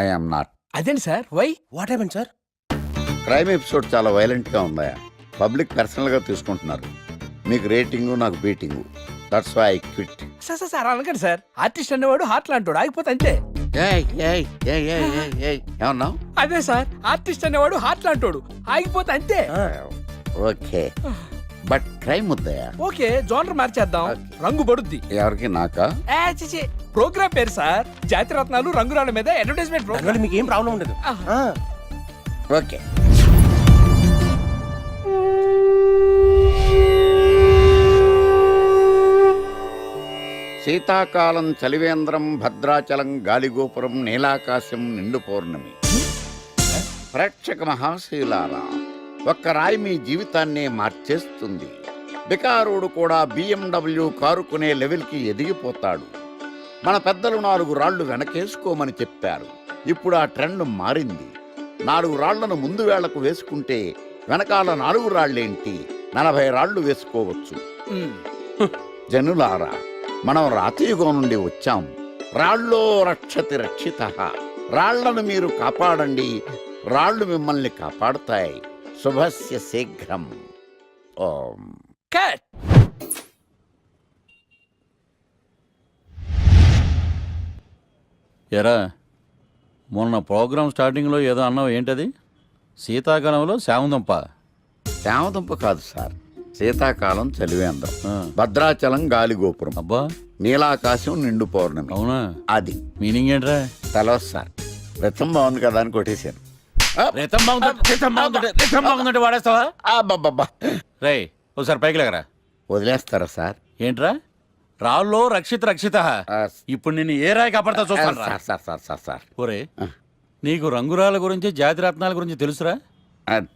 I am not. అదేంటి sir why? What happen sir? Crime episode చాలా violent గా ఉందా? పబ్లిక్ పర్సనల్ గా తీసుకుంటున్నారు. మీకు రేటింగు, నాకు beating. That's why I quit. Sir sir sir అనకండి సార్. ఆర్టిస్ట్ అనేవాడు హార్ట్ లాంటాడు, ఆగిపోతే అంతే. ఏమన్నావు? అదే సార్, ఆర్టిస్ట్ అనేవాడు హార్ట్ లాంటాడు, ఆగిపోతే అంతే. ఓకే, బట్ క్రైమ్ వద్దయా? ఓకే, జోనర్ మార్చేద్దాం. రంగు పడుద్ది. ఎవరికి? నాకా? చిచి ప్రోగ్రామ్ పేరు సార్ జాతి రత్నాలు రంగురాళ్ళ మీద అడ్వర్టైజ్మెంట్ ప్రోగ్రామ్. మీకు ఏం ప్రాబ్లం ఉండదు. ఓకే. శీతాకాలం చలివేంద్రం, భద్రాచలం గాలిగోపురం, నీలాకాశం, నిండు పౌర్ణమి. ప్రేక్షక మహాశీలారా, ఒక్క రాయి మీ జీవితాన్నే మార్చేస్తుంది. బికారుడు కూడా BMW కారు కొనే లెవెల్కి ఎదిగిపోతాడు. మన పెద్దలు 4 రాళ్లు వెనకేసుకోమని చెప్పారు. ఇప్పుడు ఆ ట్రెండ్ మారింది. 4 రాళ్లను ముందు వేళ్లకు వేసుకుంటే వెనకాల 4 రాళ్లేంటి 40 రాళ్లు వేసుకోవచ్చు. జనులారా, మనం రాతియుగం నుండి వచ్చాం. రాళ్ళో రక్షతి రక్షిత. రాళ్లను మీరు కాపాడండి, రాళ్లు మిమ్మల్ని కాపాడుతాయి. శుభస్య శీఘ్రం. ఓం. కట్. ఎరా, మొన్న ప్రోగ్రామ్ స్టార్టింగ్లో ఏదో అన్నావు, ఏంటది? శీతాకాలంలో శామందంప. శామదుంప కాదు సార్, శీతాకాలం చలివేంద్రం, భద్రాచలం గాలిగోపురం, అబ్బా, నీలాకాశం, నిండు పౌర్ణమి. అవునా? అది మీనింగ్ ఏంట్రా? తెలవదు సార్. రతం బాగుంది కదా అని కొట్టేశాను. వాడేస్తావా? అబ్బబ్బబ్బా. రేయ్, ఒకసారి పైకి లేకరా. వదిలేస్తారా సార్? ఏంట్రా? రాళ్ళో రక్షిత. ఇప్పుడు నిన్ను ఏ రాయి కాపాడతా చూస్తాను. Sir sir sir sir sir ఒరే, నీకు రంగురాళ్ళ గురించి, జాతి రత్నాల గురించి తెలుసురా?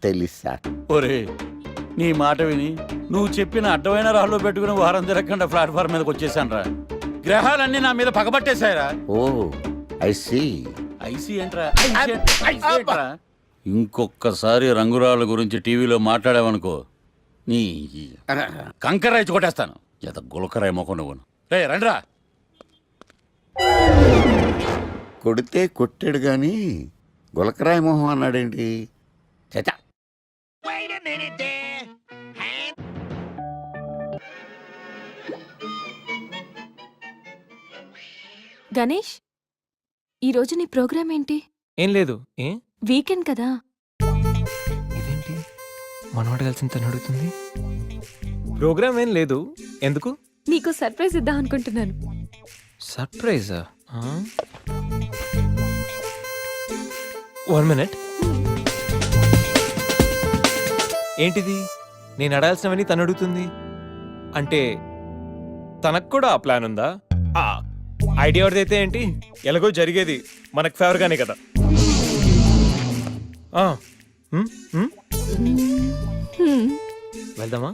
తెలీదు సార్. ఒరే, నీ మాట విని నువ్వు చెప్పిన అడ్డమైన రాళ్ళు పెట్టుకుని వారం తిరగకుండా ప్లాట్ఫామ్ మీదకి వచ్చేసాను రా. గ్రహాలన్నీ నా మీద పగబట్టేశాయరా. ఓ, ఐ సీ. ఐసీ ఏంట్రా? ఇంకొక్కసారి రంగురాళ్ళ గురించి టీవీలో మాట్లాడావనుకో, నీ కంకరాయి కొట్టేస్తాను. జత గులకరాయి మొక్క నువ్వును. రే రండ్రా. కొడితే కొట్టాడు గాని గులకరాయి మొహం అన్నాడేంటి? చచా. గణేష్, ఈరోజు నీ ప్రోగ్రామ్ ఏంటి? ఏం లేదు. వీకెండ్ కదా. ఇదేంటి మనవాడు కలిసి తను అడుగుతుంది? ప్రోగ్రామ్ ఏం లేదు. ఎందుకు? నీకు సర్ప్రైజ్ ఇద్దాం అనుకుంటున్నాను. సర్ప్రైజా? 1 minute. ఏంటిది? నేను అడాల్సినవని తను అడుగుతుంది అంటే తనకు కూడా ఆ ప్లాన్ ఉందా? ఐడియా ఎవరిదైతే ఏంటి, ఎలాగో జరిగేది మనకు ఫేవర్ గానే కదా. వెళ్దామా?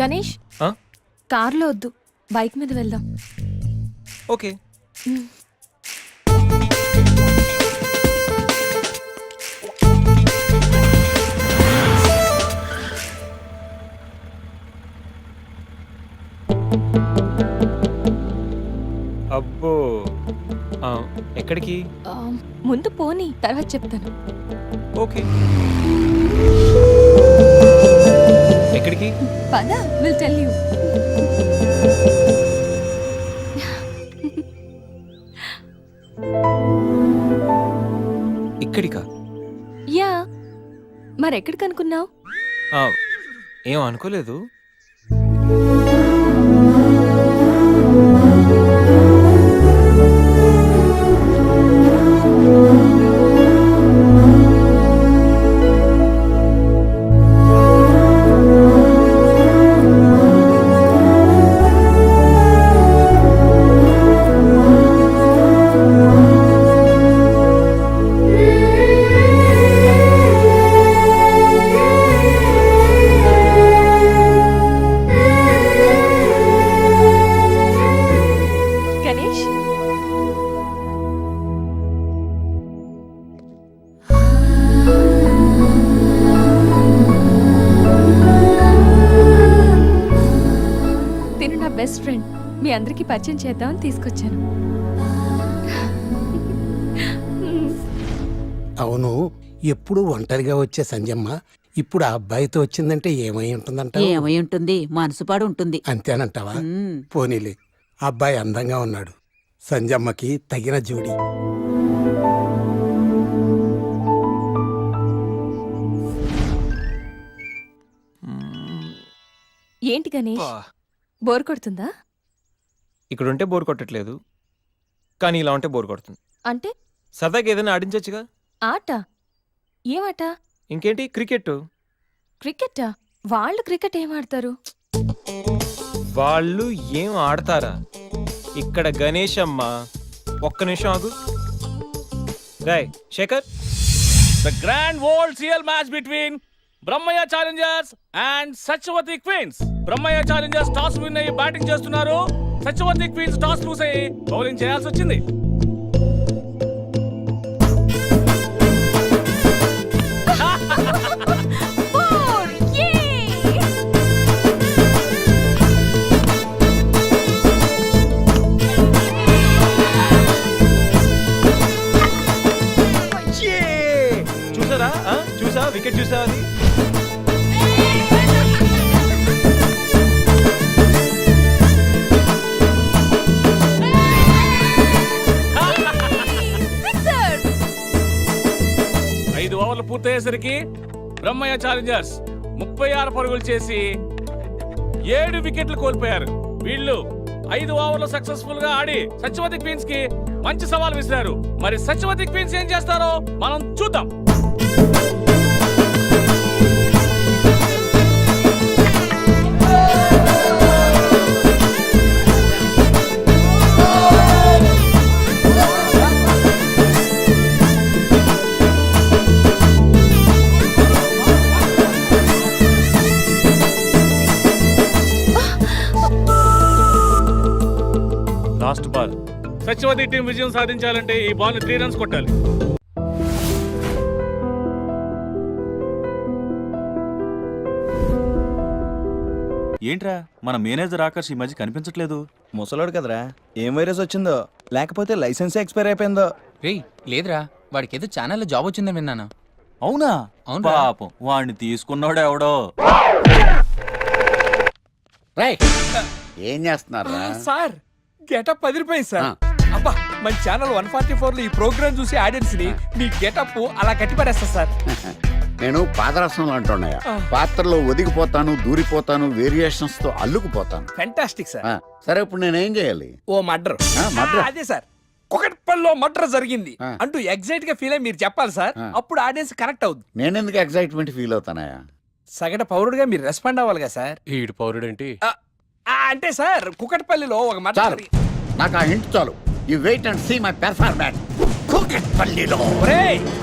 గణేష్, కార్లో వద్దు, బైక్ మీద వెళ్దాం. ఓకే. అబ్బో, ఎక్కడికి? ముందు పోనీ, తర్వాత చెప్తాను. ఓకే. ఎక్కడికి? పద, విల్ టెల్ యూ. ఇక్కడికా? యా, మరెక్కడికి అనుకున్నావు? ఏం అనుకోలేదు. Best friend. మీ అందరికి పరిచయం చేద్దామని తీసుకొచ్చాను. అవును, ఎప్పుడు ఒంటరిగా వచ్చే సంజమ్మ ఇప్పుడు ఆ అబ్బాయితో వచ్చిందంటే ఏమై ఉంటుందంట? ఏమై ఉంటుంది, మనసుపాడు ఉంటుంది. అంతేనంటావా? మ్మ్. పోనీలే, అబ్బాయి అందంగా ఉన్నాడు, సంజమ్మకి తగిన జోడి. ఏంటి గణేష్, బా. బోర్ కొడుతుందా? ఇక్కడ ఉంటే బోర్ కొట్టట్లేదు, కానీ ఇలా ఉంటే బోర్ కొడుతుంది. అంటే సరదాగా ఏదైనా ఆడించొచ్చుగా. ఆట? ఏమాట? ఇంకేంటి, క్రికెట్. క్రికెటా? వాళ్ళు క్రికెట్ ఏం ఆడతారు? వాళ్ళు ఏం ఆడతారా? ఇక్కడ గణేష్ అమ్మ. ఒక్క నిమిషం ఆగు. Roy Shekhar, The grand world CL match between Brahmaya Challengers and Sachwati Queens. Brahmaya Challengers toss win అయ్యి బ్యాటింగ్ చేస్తున్నారు. సత్యవతి క్వీన్స్ టాస్ లూస్ అయ్యి బౌలింగ్ చేయాల్సి వచ్చింది. Four! Yay! చూసారా? చూసా, వికెట్ చూసా అది. Sixer! 5 ఓవర్లు పూర్తయ్యేసరికి బ్రహ్మయ్య ఛాలెంజర్స్ 36 పరుగులు చేసి 7 వికెట్లు కోల్పోయారు. వీళ్ళు 5 ఓవర్లు సక్సెస్ఫుల్ గా ఆడి సత్యవతి క్వీన్స్ కి మంచి సవాల్ విసిరారు. మరి సత్యవతి క్వీన్స్ ఏం చేస్తారో మనం చూద్దాం. Last ball. సత్యవతి టీం విజయం సాధించాలంటే ఈ బాల్ ని 3 రన్స్ కొట్టాలి. ఏంట్రా మన మేనేజర్ ఆకర్ష్ ఈ మధ్య కనిపించట్లేదు. ముసలోడు కదరా, ఏం వైరస్ వచ్చిందో, లేకపోతే లైసెన్స్ ఎక్స్పైర్ అయిపోయిందో. రేయ్ లేదురా, వాడికి ఏదో ఛానల్లో జాబ్ వచ్చిందని విన్నాను. అవునా? అవునురా. పాపం వాడిని తీసుకున్నాడు ఎవడో. రైట్, ఏం చేస్తున్నారా? సార్ గెటప్ అదిరిపోయింది సార్. అబ్బా, మన ఛానల్ 144 లో ఈ ప్రోగ్రామ్ చూసి ఆడియన్స్ ని మీ గెటప్ అలా కట్టిపడేస్తా సార్. నేను పాదరసం అంటున్నాయా, పాత్రలో ఒదిగిపోతాను, దూరిపోతాను, వేరియేషన్స్ తో అల్లుకుపోతాను. Fantastic sir. సరే, ఇప్పుడు నేనేం చేయాలి? ఓ మర్డర్. murder? అదే సార్, కుకట్పల్లిలో మర్డర్ జరిగింది ఆ. అంటూ ఎగ్జైట్ గా ఫీల్ అయ్యి మీరు చెప్పాలి సార్. ఆ. అప్పుడు ఆడియన్స్ కనెక్ట్ అవుద్ది. నేనెందుకు ఎగ్జైట్మెంట్ ఫీల్ అవుతానయా? సగటు పౌరుడిగా మీరు రెస్పాండ్ అవ్వాలిగా సార్. ఈడు పౌరుడేంటి? అంటే సార్, కుకట్పల్లిలో ఒక మర్డర్ చాలు, నాకు ఆ హింట్ చాలు. You wait and see my performance. కూకట్పల్లిలో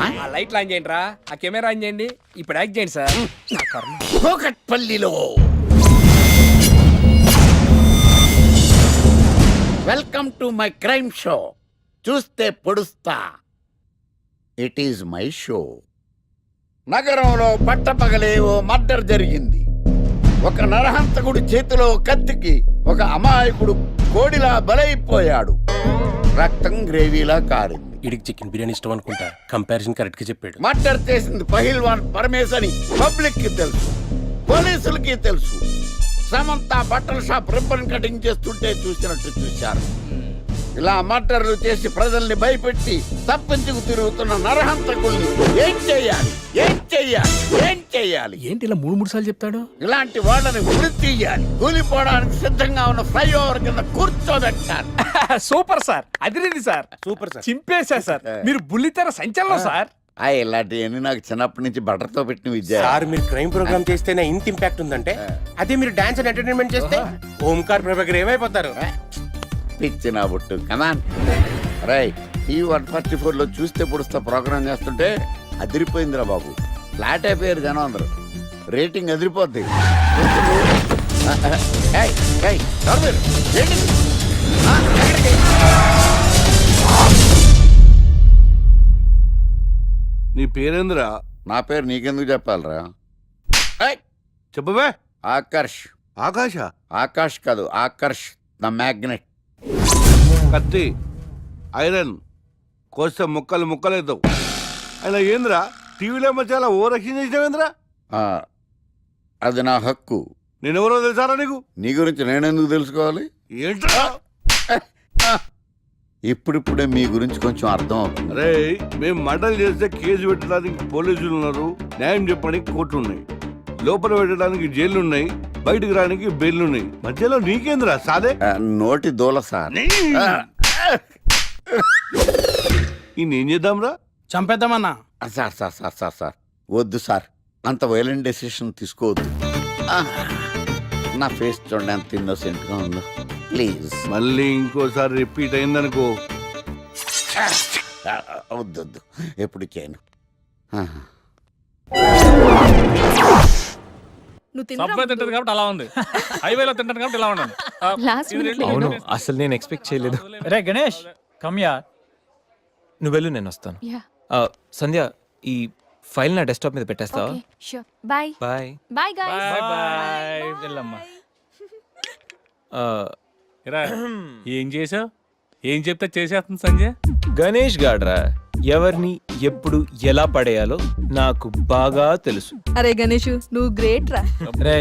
ఆ లైట్లు ఆన్ చేయండి రా, ఆ కెమెరా ఆన్ చేయండి. ఇప్పుడు యాక్ట్ చేయండి సార్. నా కర్మ. కూకట్పల్లిలో welcome to my crime show. చూస్తే పొడుస్తా, ఇట్ ఈజ్ మై షో. నగరంలో పట్టపగలే ఓ మర్డర్ జరిగింది. ఒక నరహంతకుడు చేతిలో కత్తికి ఒక అమాయకుడు కోడిలా బలైపోయాడు. రక్తం గ్రేవీలా కారింది. ఇడికి చికెన్ బిర్యానీ ఇష్టం అనుకుంటా, కంపారిజన్ కరెక్ట్ గా చెప్పాడు. మర్డర్ చేసింది పహిల్వాన్ పరమేశ్ అని పబ్లిక్ కి తెలుసు, పోలీసులకి తెలుసు. సమంత బట్టల షాప్ రిబ్బన్ కటింగ్ చేస్తుంటే చూసినట్టు చూశారు. ఇలా మర్డర్లు చేసి ప్రజల్ని భయపెట్టి తప్పించుకు తిరుగుతున్న నరహంతకుల్ని ఏం చెయ్యాలి, ఏం చెయ్యాలి, ఏం చెయ్యాలి? ఏంటి ఇలా 3 సార్లు చెప్తాడు? ఇలాంటి వాళ్ళని ఉరి తీయాలి. కూలిపోవడానికి సిద్ధంగా ఉన్న ఫ్లైఓవర్ కింద కూర్చోబెట్టాలి. సూపర్ సార్, అదిరింది సార్. Super sir. చింపేశా సార్. మీరు బుల్లితెర సంచలనం సార్. ఇలాంటివన్నీ నాకు చిన్నప్పటి నుంచి బట్టర్తో పెట్టిన విద్య. సార్ మీరు క్రైమ్ ప్రోగ్రామ్ చేస్తేనే ఇంత ఇంపాక్ట్ ఉందంటే, అదే మీరు డాన్స్ అండ్ ఎంటర్టైన్మెంట్ చేస్తే ఓంకార్ ప్రభాకర్ ఏమైపోతారు? పిచ్చి నా బుట్టు కమాన్. రై, ఈ 144 చూస్తే పొడుస్తా ప్రోగ్రామ్ చేస్తుంటే అదిరిపోయిందిరా బాబు. ఫ్లాట్ అయిపోయారు జనం అందరూ. రేటింగ్ అదిరిపోద్ది. ఏయ్, ఏయ్, ఎవరు మీరు? ఏంటి? ఎక్కడికి? నీ పేరేంద్రా? నా పేరు నీకెందుకు చెప్పాలరా? చెప్పవే. ఆకర్ష్. ఆకాశ? ఆకాష్ కాదు, ఆకర్ష్. The magnet. కత్తి, ఐరన్ కోస్తే ముక్కలు ముక్కలేద్దావు. అయినా ఏంద్రా టీవీలో చాలా ఓ రక్షణ చేసినావేంద్రా? అది నా హక్కు. నేనెవరో తెలుసారా నీకు? నీ గురించి నేనెందుకు తెలుసుకోవాలి? ఏంట్రా? ఇప్పుడిప్పుడే మీ గురించి కొంచెం అర్థం అవుతుంది. అరే మేము మర్డర్ చేస్తే కేసు పెట్టడానికి పోలీసులు ఉన్నారు, న్యాయం చెప్పడానికి కోర్టు ఉన్నాయి, లోపల పెట్టడానికి జైలు ఉన్నాయి, బయటకు రానికి బెయిల్ ఉన్నాయి. మధ్యలో నీకేంద్రా సాదే? నోటి దూల సార్. ఏం చేద్దాంరా? చంపేద్దామన్నా. Sir sir sir sir sir వద్దు సార్, అంత వైలెంట్ డెసిషన్ తీసుకోవద్దు. నా ఫేస్ చూడండి ఎంత ఇన్నోసెంట్గా ఉందో. ప్లీజ్ మళ్ళీ ఇంకోసారి రిపీట్ అయిందనుకో. వద్దొద్దు, ఎప్పుడు చేయను. సబ్వే తింటది కాబట్టి అలా ఉంది, హైవేలో తింటాను కాబట్టి ఇలా ఉండాలి. Last minute లో అవును, అసలు నేను ఎక్స్పెక్ట్ చేయలేదు. రే గణేష్ కమ్యా. నువ్వు వెళ్ళు, నేను వస్తాను. యా సంధ్య, ఈ ఫైల్ నా డెస్క్టాప్ మీద పెట్టేస్తావా? Okay sure. Bye bye. Bye guys. Bye bye. వెళ్ళమ్మా. ఇరా, ఏం చేసావు? ఏం చెప్తే చేసేస్తుంది సంజయ్. గణేష్ గాడ్రా ఎవరిని ఎప్పుడు ఎలా పడేయాలో నాకు బాగా తెలుసు. అరే గణేష్ నువ్వు గ్రేట్ రా. రే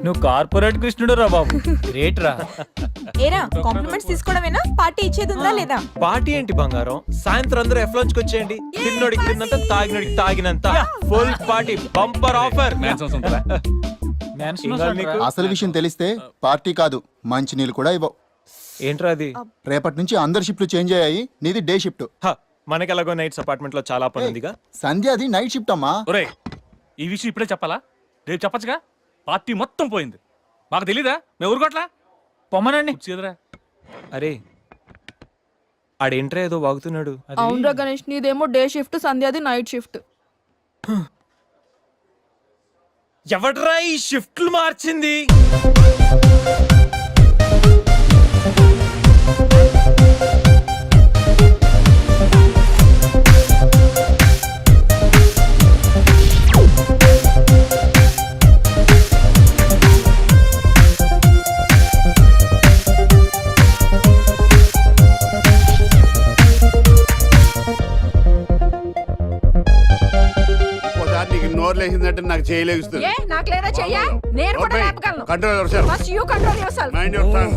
నువ్వు కార్పొరేట్ కృష్ణుడు రా బాబు, గ్రేట్ రా. ఏరా కాంప్లిమెంట్స్ తీసుకోవడమేనా, పార్టీ ఇచ్చేది ఉందా లేదా? పార్టీ ఏంటి బంగారం, సాయంత్రం అందరూ ఎఫ్లాంచ్కి వచ్చేయండి. తిన్నోడికి తిన్నంత, తాగినోడికి తాగినంత, ఫుల్ పార్టీ, బంపర్ ఆఫర్. మ్యాన్సన్స్ ఉంటుందా? అసలు విషయం తెలిస్తే పార్టీ కాదు మంచి నీళ్ళు కూడా ఇవ్వవు. ఏంట్రా అది? రేపటి నుంచి అందరి షిఫ్ట్లు చేంజ్ అయ్యాయి, నీది డే షిఫ్ట్. మనకి ఎలాగో నైట్స్ అపార్ట్మెంట్ లో చాలా పని ఉందిగా. సంధ్య అది నైట్ షిఫ్ట్ అమ్మా. ఒరే, ఈ విషయం ఇప్పుడే చెప్పాలా? రేపు చెప్పచ్చుగా. పార్టీ మొత్తం పోయింది, మాకు తెలీదా? మేము ఊరుకోట్లా. పొమ్మనండి. కుర్చీదురా. అరే ఆడేంట్రా ఏదో వాగుతున్నాడు. అవునరా గణేష్, నీదేమో డే షిఫ్ట్, సంధ్యాది నైట్ షిఫ్ట్. ఎవడ్రా ఈ షిఫ్ట్లు మార్చింది? ఒకసారి నీకు నోరు లేచిందంటే నాకు చేయలేస్తుంది. నాకు లేదా చెయ్యా, నేను కూడా లేపగలను. Control yourself. First you control yourself. Mind your tongue.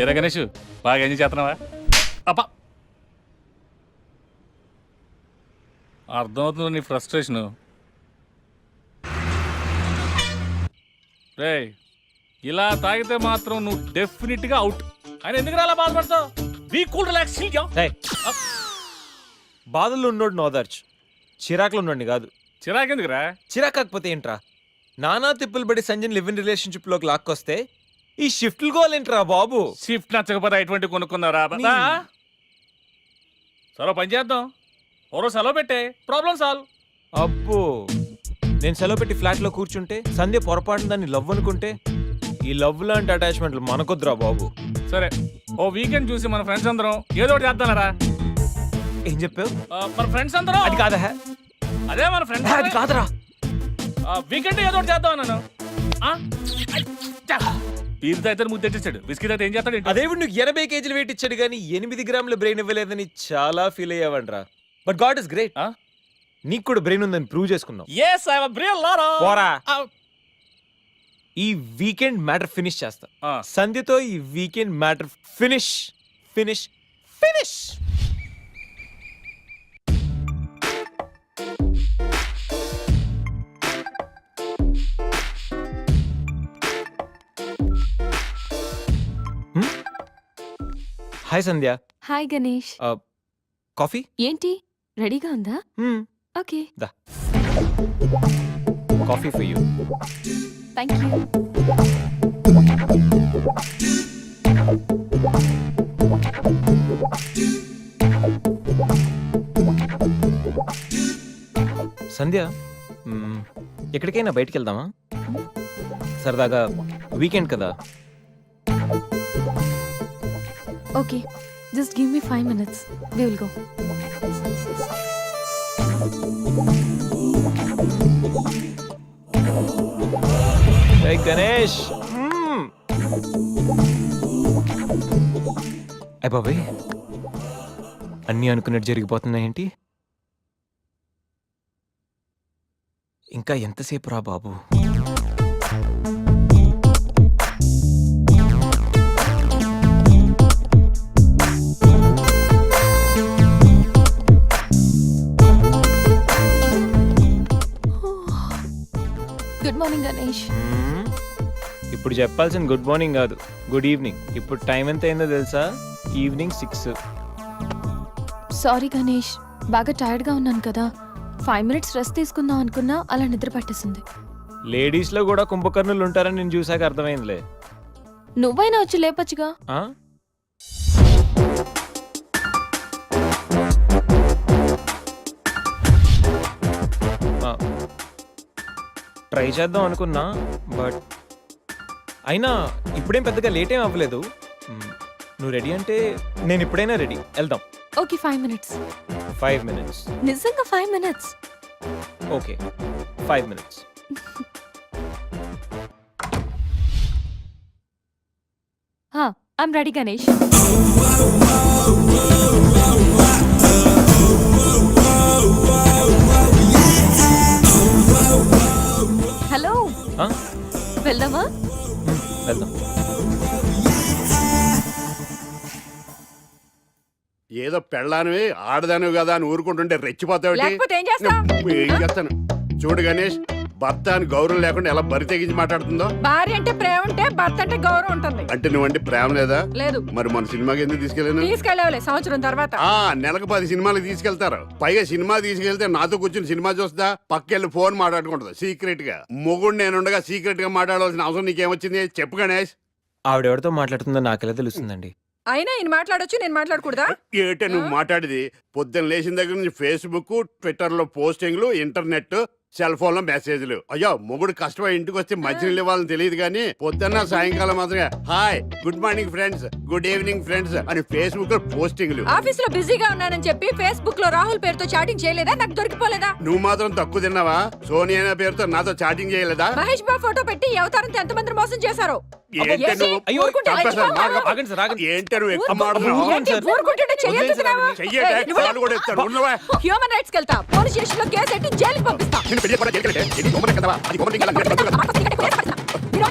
ఎరా గణేష్, బాగా ఎంజాయ్ చేస్తున్నావా? అబ్బా, అర్థమవుతుంది నీ ఫ్రస్ట్రేషను. రే, ఇలా తాగితే మాత్రం నువ్వు డెఫినెట్ గా అవుట్. ఆయన ఎందుకు అలా బాధపడతావు? Be cool, relax. బాధల్లో ఉన్నోడు నోదార్చు, చిరాకులో ఉన్నోడిని కాదు. చిరాకెందుకురా? చిరాకాకపోతే ఏంట్రా? నానా తిప్పులు పడి సంజయ్ లివ్ ఇన్ రిలేషన్షిప్ లోకి లాక్కొస్తే ఈ షిఫ్ట్లు గోలేంట్రా బాబు? షిఫ్ట్ నచ్చకపోతే ఎటువంటి కొనుక్కున్నారా? సరే పని చేద్దాం, ఓరో సెలవు పెట్టే, ప్రాబ్లం సాల్వ్. అబ్బో, నేను సెలవు పెట్టి ఫ్లాట్ లో కూర్చుంటే సంధ్య పొరపాటున దాన్ని లవ్ అనుకుంటే, ఈ లవ్ లాంటి అటాచ్మెంట్లు మనకొద్దురా బాబు. సరే, ఓ వీకెండ్ చూసి మన ఫ్రెండ్స్ అందరం ఏదో ఒకటి చేద్దాంరా. ఏం చెప్పావు? మన ఫ్రెండ్స్ అందరం. అది కాదా? అదే మన ఫ్రెండ్స్. అది కాదురా. వీకెండ్ ఏదో ఒకటి చేద్దాం అన్నాను. పీరుతో అయితే ముద్దు తెచ్చాడు, బిస్కెట్ అయితే ఏం చేస్తాడు? అదేవిడు నువ్వు 80 కేజీలు వెయిట్ ఇచ్చాడు కానీ 8 గ్రాముల బ్రెయిన్ ఇవ్వలేదని చాలా ఫీల్ అయ్యావంట్రా. బట్ గాడ్ ఇస్ గ్రేట్, నీకు కూడా బ్రెయిన్ ఉందని ప్రూవ్ చేసుకున్నావు. Yes, I have a brain, Laura. పోరా. ఈ వీకెండ్ మ్యాటర్ ఫినిష్ చేస్తా. సంధ్యతో ఈ weekend matter finish finish finish. Hi Sandhya. Hi Ganesh. Coffee ఏంటి రెడీగా ఉందా? ఓకే. దా. Coffee for you. Thank you. Sandhya, ఎక్కడికైనా బయటికి వెళ్దామా? సరదాగా వీకెండ్ కదా. Okay, just give me 5 minutes. We will go. Hey Ganesh. అయ్ బాబాయ్, అన్నీ అనుకున్నట్టు జరిగిపోతున్నాయేంటి? ఇంకా ఎంతసేపు రా బాబు? Good morning Ganesh. ఇప్పుడు చెప్పాల్సిన గుడ్ మార్నింగ్ కాదు, గుడ్ ఈవినింగ్. ఇప్పుడు టైం ఎంత అయిందో తెలుసా? ఈవినింగ్ 6. సారీ గణేష్, బాగా టైర్డ్గా ఉన్నాను కదా. 5 minutes రెస్ట్ తీసుకుందాం అనుకున్నా, అలా నిద్ర పట్టేసింది. లేడీస్లో కూడా కుంభకర్ణులు ఉంటారని నేను చూసాక అర్థమైందిలే. నువ్వైనా వచ్చి లేపచ్చుగా. ఆ? ట్రై చేద్దాం అనుకున్నా, బట్ అయినా ఇప్పుడేం పెద్దగా లేట్ ఏం అవ్వలేదు. నువ్వు రెడీ అంటే నేను ఇప్పుడైనా రెడీ. వెళ్దాం. Okay, 5 minutes. 5 minutes. నిజంగా 5 minutes. Okay, 5 minutes. I'm ready Ganesh. Hello, ఆ? వెళ్దామా? వెళ్దాం. ఏదో పెళ్ళానివి ఆడదానివి కదా అని ఊరుకుంటుంటే రెచ్చిపోతావు. ఏం చేస్తాను చూడు గణేష్, భర్త అని గౌరవం లేకుండా ఎలా బరి తెగించి మాట్లాడుతుందో. భార్య అంటే ప్రేమ ఉంటే భర్త అంటే గౌరవం ఉంటుంది. అంటే నువ్వంటే ప్రేమ లేదా? లేదు. మరి మన సినిమాకి ఎందుకు తీసుకెళ్ళాను? తీసుకెళ్ళవలే సంవత్సరం తర్వాత. నెలకు 10 సినిమాలకు తీసుకెళ్తారు. పైగా సినిమా తీసుకెళ్తే నాతో కూర్చుని సినిమా చూస్తా, పక్కెళ్ళి ఫోన్ మాట్లాడుకుంటుంది సీక్రెట్ గా. మొగుడు నేనుండగా సీక్రెట్ గా మాట్లాడాల్సిన అవసరం నీకేమొచ్చింది చెప్పు గణేష్. ఆవిడెవరితో మాట్లాడుతుందో నాకెలా తెలుస్తుందండి? అయినా ఈయన మాట్లాడొచ్చు, నేను మాట్లాడకూడదా? ఏటే నువ్వు మాట్లాడేది? పొద్దున్న లేచిన దగ్గర నుంచి ఫేస్బుక్, ట్విట్టర్ లో పోస్టింగ్లు, ఇంటర్నెట్, సెల్ ఫోన్ లో మెసేజ్లు. అయ్యో మొగుడు కష్టమై ఇంటికి వస్తే మంచినీళ్ళు ఇవ్వాలని తెలియదు కానీ పొద్దున్న సాయంకాలం మాత్రమే hi, good morning friends, good evening friends అని ఫేస్బుక్ లో పోస్టింగ్లు. ఆఫీస్ లో బిజీగా ఉన్నానని చెప్పి ఫేస్బుక్ లో రాహుల్ పేరుతో చాటింగ్ చేయలేదా? నాకు దొరికిపోలేదా? నువ్వు మాత్రం తక్కువ తిన్నావా? సోనియా అనే పేరుతో నాతో చాటింగ్ చేయలేదా? మహేష్ బాబు ఫోటో పెట్టి ఈ అవతారంతో ఎంతమంది మోసం చేశారు? ఏంటే నువ్వు? అయ్యో, చంపేస్తాను. ఆగండి సార్, ఆగండి. ఏంటే నువ్వు ఎక్కువ మాట్లాడుతున్నావు? ఏంటి ఊరుకుంటుంటే చెయ్యెత్తుతున్నావా? చెయ్యటే కాలు కూడా ఎత్తాను. ఉన్నవా? హ్యూమన్ రైట్స్ కెళ్తా, పోలీస్ స్టేషన్ లో కేసు ఎట్టి జైలుకి పంపిస్తా. నిన్ను పెళ్లి కూడా చేయగలిగితే, ఇది గొప్పనే కదవా? అది గొప్పనే కదా? మీరు